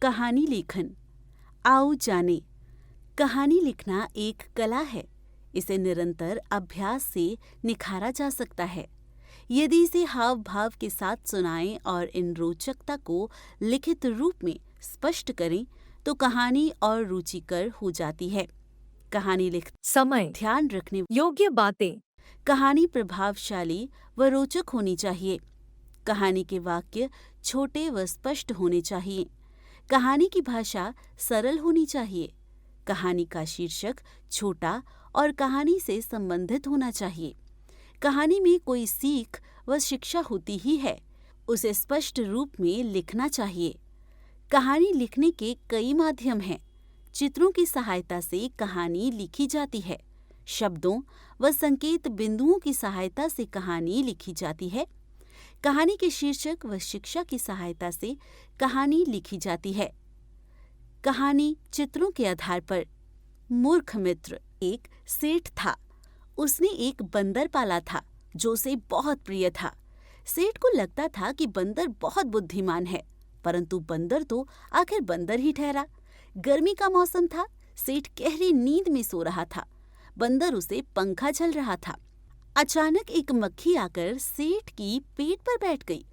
कहानी लेखन। आओ जाने। कहानी लिखना एक कला है। इसे निरंतर अभ्यास से निखारा जा सकता है। यदि इसे हाव भाव के साथ सुनाएं और इन रोचकता को लिखित रूप में स्पष्ट करें तो कहानी और रुचिकर हो जाती है। कहानी लिख समय, ध्यान रखने योग्य बातें, कहानी प्रभावशाली व रोचक होनी चाहिए। कहानी के वाक्य छोटे व स्पष्ट होने चाहिए। कहानी की भाषा सरल होनी चाहिए। कहानी का शीर्षक छोटा और कहानी से संबंधित होना चाहिए। कहानी में कोई सीख व शिक्षा होती ही है, उसे स्पष्ट रूप में लिखना चाहिए। कहानी लिखने के कई माध्यम हैं। चित्रों की सहायता से कहानी लिखी जाती है। शब्दों व संकेत बिंदुओं की सहायता से कहानी लिखी जाती है। कहानी के शीर्षक व शिक्षा की सहायता से कहानी लिखी जाती है। कहानी चित्रों के आधार पर। मूर्ख मित्र। एक सेठ था। उसने एक बंदर पाला था जो उसे बहुत प्रिय था। सेठ को लगता था कि बंदर बहुत बुद्धिमान है, परंतु बंदर तो आखिर बंदर ही ठहरा। गर्मी का मौसम था। सेठ गहरी नींद में सो रहा था। बंदर उसे पंखा झल रहा था। अचानक एक मक्खी आकर सेठ की पेट पर बैठ गई।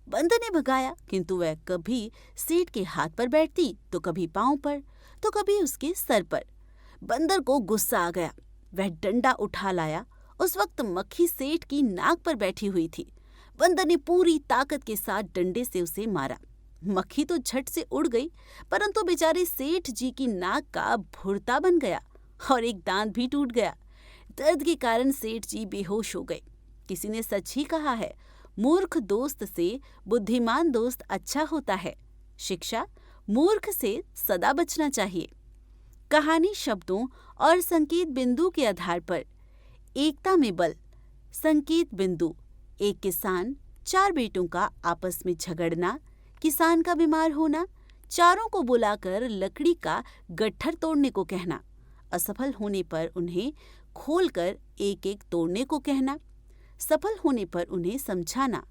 बंदर ने भगाया, किंतु वह कभी सेठ के हाथ पर बैठती तो कभी पांव पर तो कभी उसके सर पर। बंदर को गुस्सा आ गया। वह डंडा उठा लाया। उस वक्त मक्खी सेठ की नाक पर बैठी हुई थी। बंदर ने पूरी ताकत के साथ डंडे से उसे मारा। मक्खी तो झट से उड़ गई, परंतु बेचारे सेठ जी की नाक का भुर्ता बन गया और एक दांत भी टूट गया। दर्द के कारण सेठ जी बेहोश हो गए। किसी ने सच ही कहा है, मूर्ख दोस्त से बुद्धिमान दोस्त अच्छा होता है। शिक्षा, मूर्ख से सदा बचना चाहिए। कहानी शब्दों और संकेत बिंदु के आधार पर। एकता में बल। संकेत बिंदु। एक किसान, 4 बेटों का आपस में झगड़ना, किसान का बीमार होना, चारों को बुलाकर लकड़ी का गट्ठर तोड़ने को कहना, असफल होने पर उन्हें खोलकर एक एक तोड़ने को कहना, सफल होने पर उन्हें समझाना,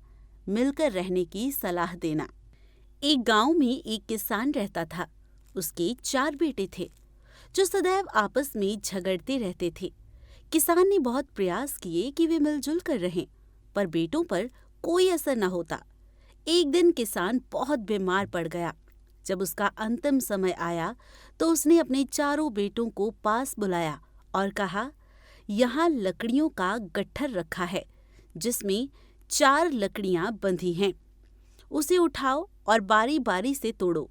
मिलकर रहने की सलाह देना। एक गांव में एक किसान रहता था। उसके 4 बेटे थे जो सदैव आपस में झगड़ते रहते थे। किसान ने बहुत प्रयास किए कि वे मिलजुल कर रहें, पर बेटों पर कोई असर न होता। एक दिन किसान बहुत बीमार पड़ गया। जब उसका अंतिम समय आया तो उसने अपने चारों बेटों को पास बुलाया और कहा, यहाँ लकड़ियों का गट्ठर रखा है जिसमें 4 लकड़ियां बंधी हैं। उसे उठाओ और बारी बारी से तोड़ो।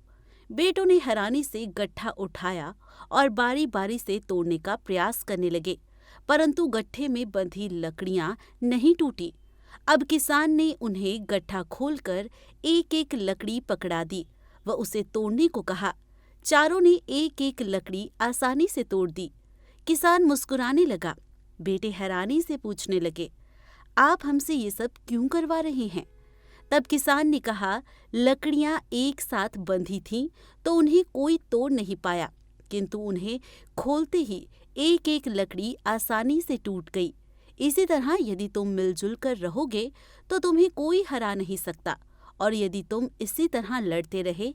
बेटों ने हैरानी से गट्ठा उठाया और बारी बारी से तोड़ने का प्रयास करने लगे, परंतु गट्ठे में बंधी लकड़ियां नहीं टूटी। अब किसान ने उन्हें गट्ठा खोलकर एक एक लकड़ी पकड़ा दी व उसे तोड़ने को कहा। चारों ने एक एक लकड़ी आसानी से तोड़ दी। किसान मुस्कुराने लगा। बेटे हैरानी से पूछने लगे, आप हमसे ये सब क्यों करवा रहे हैं? तब किसान ने कहा, लकड़ियां एक साथ बंधी थीं तो उन्हें कोई तोड़ नहीं पाया, किंतु उन्हें खोलते ही एक एक लकड़ी आसानी से टूट गई। इसी तरह यदि तुम मिलजुल कर रहोगे तो तुम्हें कोई हरा नहीं सकता, और यदि तुम इसी तरह लड़ते रहे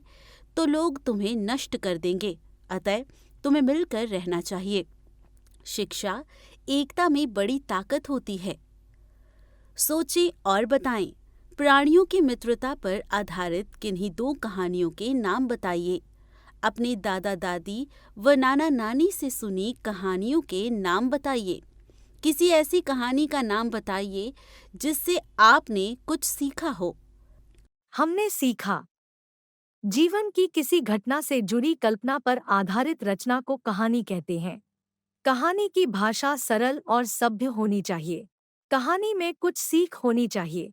तो लोग तुम्हें नष्ट कर देंगे। अतः तुम्हें मिलकर रहना चाहिए। शिक्षा, एकता में बड़ी ताकत होती है। सोचें और बताएं। प्राणियों की मित्रता पर आधारित किन्हीं 2 कहानियों के नाम बताइए। अपने दादा दादी व नाना नानी से सुनी कहानियों के नाम बताइए। किसी ऐसी कहानी का नाम बताइए जिससे आपने कुछ सीखा हो। हमने सीखा। जीवन की किसी घटना से जुड़ी कल्पना पर आधारित रचना को कहानी कहते हैं। कहानी की भाषा सरल और सभ्य होनी चाहिए। कहानी में कुछ सीख होनी चाहिए।